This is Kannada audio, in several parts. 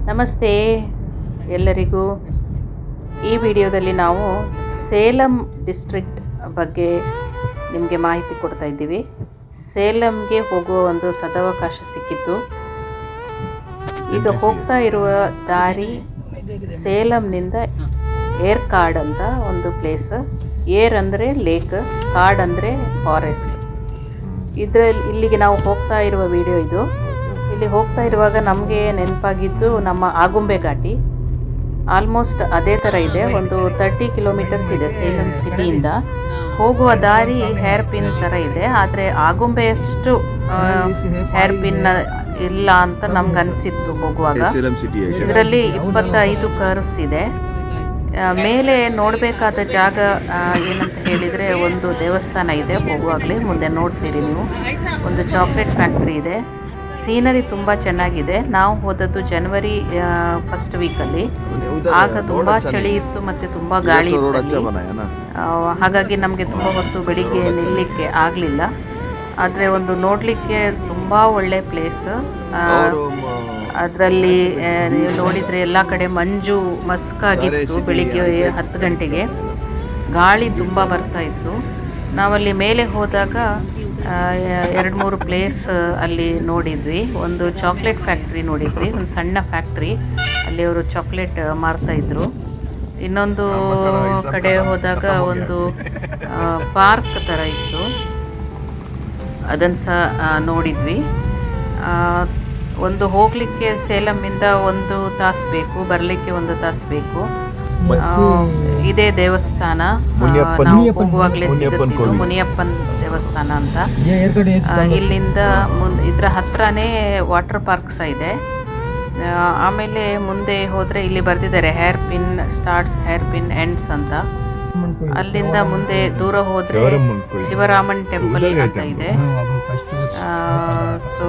ನಮಸ್ತೆ ಎಲ್ಲರಿಗೂ. ಈ ವಿಡಿಯೋದಲ್ಲಿ ನಾವು ಸೇಲಂ ಡಿಸ್ಟ್ರಿಕ್ಟ್ ಬಗ್ಗೆ ನಿಮಗೆ ಮಾಹಿತಿ ಕೊಡ್ತಾ ಇದ್ದೀವಿ. ಸೇಲಂಗೆ ಹೋಗುವ ಒಂದು ಸದವಕಾಶ ಸಿಕ್ಕಿತ್ತು. ಈಗ ಹೋಗ್ತಾ ಇರುವ ದಾರಿ ಸೇಲಂನಿಂದ ಏರ್ಕಾಡ್ ಅಂತ ಒಂದು ಪ್ಲೇಸ್. ಏರ್ ಅಂದರೆ ಲೇಕ್, ಕಾಡ್ ಅಂದರೆ ಫಾರೆಸ್ಟ್. ಇಲ್ಲಿಗೆ ನಾವು ಹೋಗ್ತಾ ಇರುವ ವಿಡಿಯೋ ಇದು. ಇಲ್ಲಿ ಹೋಗ್ತಾ ಇರುವಾಗ ನಮಗೆ ನೆನಪಾಗಿದ್ದು ನಮ್ಮ ಆಗುಂಬೆ ಘಾಟಿ. ಆಲ್ಮೋಸ್ಟ್ ಅದೇ ಥರ ಇದೆ. ಒಂದು 30 ಕಿಲೋಮೀಟರ್ಸ್ ಇದೆ ಸೇಲಂ ಸಿಟಿಯಿಂದ. ಹೋಗುವ ದಾರಿ ಹೇರ್ ಪಿನ್ ಥರ ಇದೆ, ಆದರೆ ಆಗುಂಬೆಯಷ್ಟು ಹೇರ್ ಪಿನ್ ಇಲ್ಲ ಅಂತ ನಮ್ಗೆ ಅನಿಸಿತ್ತು ಹೋಗುವಾಗ. ಇದರಲ್ಲಿ 25 ಕರ್ವ್ಸ್ ಇದೆ. ಮೇಲೆ ನೋಡಬೇಕಾದ ಜಾಗ ಏನಂತ ಹೇಳಿದರೆ ಒಂದು ದೇವಸ್ಥಾನ ಇದೆ. ಹೋಗುವಾಗಲೇ ಮುಂದೆ ನೋಡ್ತೀರಿ ನೀವು. ಒಂದು ಚಾಕ್ಲೇಟ್ ಫ್ಯಾಕ್ಟ್ರಿ ಇದೆ. ಸೀನರಿ ತುಂಬ ಚೆನ್ನಾಗಿದೆ. ನಾವು ಹೋದದ್ದು ಜನವರಿ ಫಸ್ಟ್ ವೀಕಲ್ಲಿ. ಆಗ ತುಂಬ ಚಳಿ ಇತ್ತು ಮತ್ತು ತುಂಬ ಗಾಳಿ ಇತ್ತು. ಹಾಗಾಗಿ ನಮಗೆ ತುಂಬ ಹೊತ್ತು ಬೆಳಿಗ್ಗೆ ನಿಲ್ಲಲಿಕ್ಕೆ ಆಗಲಿಲ್ಲ. ಆದರೆ ಒಂದು ನೋಡಲಿಕ್ಕೆ ತುಂಬ ಒಳ್ಳೆ ಪ್ಲೇಸ್. ಅದರಲ್ಲಿ ನೀವು ನೋಡಿದರೆ ಎಲ್ಲ ಕಡೆ ಮಂಜು ಮಸ್ಕಾಗಿತ್ತು. ಬೆಳಿಗ್ಗೆ 10 ಗಂಟೆಗೆ ಗಾಳಿ ತುಂಬ ಬರ್ತಾ ಇತ್ತು. ನಾವಲ್ಲಿ ಮೇಲೆ ಹೋದಾಗ 2-3 ಪ್ಲೇಸ್ ಅಲ್ಲಿ ನೋಡಿದ್ವಿ. ಒಂದು ಚಾಕ್ಲೇಟ್ ಫ್ಯಾಕ್ಟ್ರಿ ನೋಡಿದ್ವಿ, ಒಂದು ಸಣ್ಣ ಫ್ಯಾಕ್ಟ್ರಿ. ಅಲ್ಲಿ ಅವರು ಚಾಕ್ಲೇಟ್ ಮಾರ್ತಾಯಿದ್ರು. ಇನ್ನೊಂದು ಕಡೆ ಹೋದಾಗ ಒಂದು ಪಾರ್ಕ್ ಥರ ಇತ್ತು, ಅದನ್ನು ಸಹ ನೋಡಿದ್ವಿ. ಒಂದು ಹೋಗಲಿಕ್ಕೆ ಸೇಲಂನಿಂದ 1 ತಾಸು ಬೇಕು, ಬರಲಿಕ್ಕೆ 1 ತಾಸು ಬೇಕು. ಇದೇ ದೇವಸ್ಥಾನ ನಾವು ಹೋಗುವಾಗಲೇ ಸಿಗುತ್ತಿದ್ದು, ಮುನಿಯಪ್ಪನ ದೇವಸ್ಥಾನ ಅಂತ. ಇಲ್ಲಿಂದ ಇದರ ಹತ್ರನೇ ವಾಟರ್ ಪಾರ್ಕ್ ಸಹ ಇದೆ. ಆಮೇಲೆ ಮುಂದೆ ಹೋದರೆ ಇಲ್ಲಿ ಬರೆದಿದ್ದಾರೆ hair pin starts, hair pin ends ಅಂತ. ಅಲ್ಲಿಂದ ಮುಂದೆ ದೂರ ಹೋದರೆ ಶಿವರಾಮನ್ ಟೆಂಪಲ್ ಅಂತ ಇದೆ. ಸೊ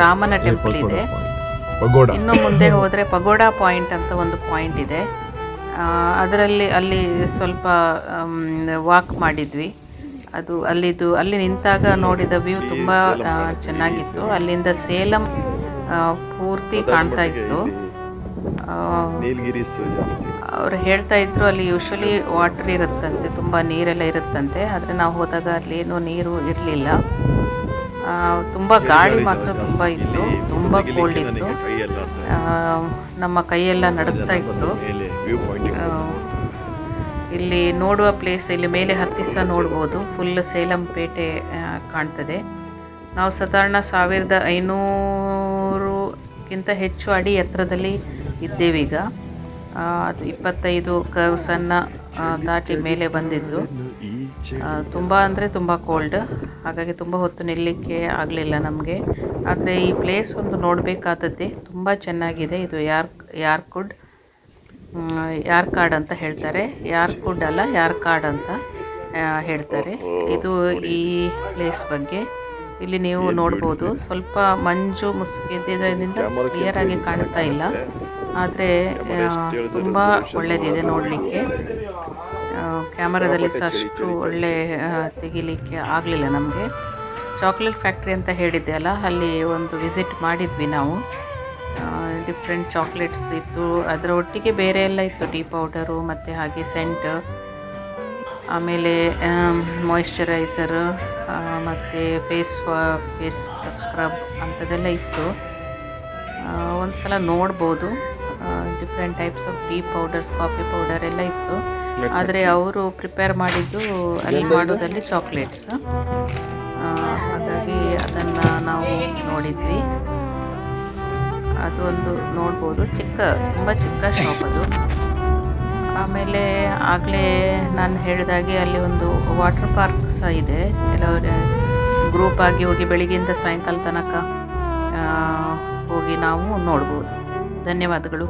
ರಾಮನ ಟೆಂಪಲ್ ಇದೆ. ಇನ್ನು ಮುಂದೆ ಹೋದರೆ ಪಗೋಡಾ ಪಾಯಿಂಟ್ ಅಂತ ಒಂದು ಪಾಯಿಂಟ್ ಇದೆ. ಅಲ್ಲಿ ಸ್ವಲ್ಪ ವಾಕ್ ಮಾಡಿದ್ವಿ. ಅದು ಅಲ್ಲಿ ನಿಂತಾಗ ನೋಡಿದ ವ್ಯೂ ತುಂಬ ಚೆನ್ನಾಗಿತ್ತು. ಅಲ್ಲಿಂದ ಸೇಲಂ ಪೂರ್ತಿ ಕಾಣ್ತಾ ಇತ್ತು. ಅವ್ರು ಹೇಳ್ತಾ ಇದ್ರು ಅಲ್ಲಿ ಯೂಶ್ವಲಿ ವಾಟರ್ ಇರುತ್ತಂತೆ, ತುಂಬ ನೀರೆಲ್ಲ ಇರುತ್ತಂತೆ. ಆದರೆ ನಾವು ಹೋದಾಗ ಅಲ್ಲೇನೂ ನೀರು ಇರಲಿಲ್ಲ. ತುಂಬ ಗಾಳಿ ಮಾತ್ರ ತುಂಬ ಇತ್ತು, ತುಂಬ ಕೋಲ್ಡ್ ಇತ್ತು. ನಮ್ಮ ಕೈಯೆಲ್ಲ ನಡುಗ್ತಾ ಇತ್ತು. ಇಲ್ಲಿ ನೋಡುವ ಪ್ಲೇಸ್, ಇಲ್ಲಿ ಮೇಲೆ ಹತ್ತಿ ಸಹ ನೋಡ್ಬೋದು. ಫುಲ್ ಸೇಲಂ ಪೇಟೆ ಕಾಣ್ತದೆ. ನಾವು ಸಾಧಾರಣ 1500ಕ್ಕಿಂತ ಹೆಚ್ಚು ಅಡಿ ಎತ್ತರದಲ್ಲಿ ಇದ್ದೇವೀಗ. 25 ಕರ್ವ್ಸನ್ನು ದಾಟಿ ಮೇಲೆ ಬಂದಿದ್ದು. ತುಂಬ ಅಂದರೆ ತುಂಬ ಕೋಲ್ಡ್, ಹಾಗಾಗಿ ತುಂಬ ಹೊತ್ತು ನಿಲ್ಲಲಿಕ್ಕೆ ಆಗಲಿಲ್ಲ ನಮಗೆ. ಆದರೆ ಈ ಪ್ಲೇಸ್ ಒಂದು ನೋಡಬೇಕಾದದ್ದೇ, ತುಂಬ ಚೆನ್ನಾಗಿದೆ. ಇದು ಯಾರ್ಕಾಡ್ ಅಂತ ಹೇಳ್ತಾರೆ. ಯಾರ್ಕುಡ್ ಅಲ್ಲ, ಯಾರ್ಕಾಡ್ ಅಂತ ಹೇಳ್ತಾರೆ. ಇದು ಈ ಪ್ಲೇಸ್ ಬಗ್ಗೆ ಇಲ್ಲಿ ನೀವು ನೋಡ್ಬೋದು. ಸ್ವಲ್ಪ ಮಂಜು ಮುಸುಕಿದ್ದರಿಂದ ಕ್ಲಿಯರಾಗಿ ಕಾಣ್ತಾ ಇಲ್ಲ, ಆದರೆ ತುಂಬ ಒಳ್ಳೆಯದಿದೆ ನೋಡಲಿಕ್ಕೆ. ಕ್ಯಾಮರಾದಲ್ಲಿ ಸಹ ಅಷ್ಟು ಒಳ್ಳೆ ತೆಗಿಲಿಕ್ಕೆ ಆಗಲಿಲ್ಲ ನಮಗೆ. ಚಾಕ್ಲೇಟ್ ಫ್ಯಾಕ್ಟ್ರಿ ಅಂತ ಹೇಳಿದ್ದೆ ಅಲ್ಲ, ಅಲ್ಲಿ ಒಂದು ವಿಸಿಟ್ ಮಾಡಿದ್ವಿ ನಾವು. ಡಿಫ್ರೆಂಟ್ ಚಾಕ್ಲೇಟ್ಸ್ ಇತ್ತು, ಅದರ ಒಟ್ಟಿಗೆ ಬೇರೆ ಎಲ್ಲ ಇತ್ತು, ಟೀ ಪೌಡರು ಮತ್ತು ಹಾಗೆ ಸೆಂಟ್, ಆಮೇಲೆ ಮಾಯಿಶ್ಚರೈಸರ್ ಮತ್ತು ಫೇಸ್ ಸ್ಕ್ರಬ್ ಅಂಥದ್ದೆಲ್ಲ ಇತ್ತು. ಒಂದು ಸಲ ನೋಡ್ಬೋದು. Different types of tea powders, coffee powder ಎಲ್ಲ ಇತ್ತು. ಆದರೆ ಅವರು ಪ್ರಿಪೇರ್ ಮಾಡಿದ್ದು ಅಲ್ಲಿ ಮಾಡೋದಲ್ಲಿ ಚಾಕ್ಲೇಟ್ಸ್. ಹಾಗಾಗಿ ಅದನ್ನು ನಾವು ನೋಡಿದ್ವಿ. ಅದು ಒಂದು ನೋಡ್ಬೋದು. ತುಂಬ ಚಿಕ್ಕ ಶಾಪ್ ಅದು. ಆಮೇಲೆ ಆಗಲೇ ನಾನು ಹೇಳಿದಾಗೆ ಅಲ್ಲಿ ಒಂದು ವಾಟರ್ ಪಾರ್ಕ್ ಸಹ ಇದೆ. ಕೆಲವರು ಗ್ರೂಪ್ ಆಗಿ ಹೋಗಿ ಬೆಳಿಗ್ಗೆಯಿಂದ ಸಾಯಂಕಾಲ ತನಕ ಹೋಗಿ ನಾವು ನೋಡ್ಬೋದು. ಧನ್ಯವಾದಗಳು.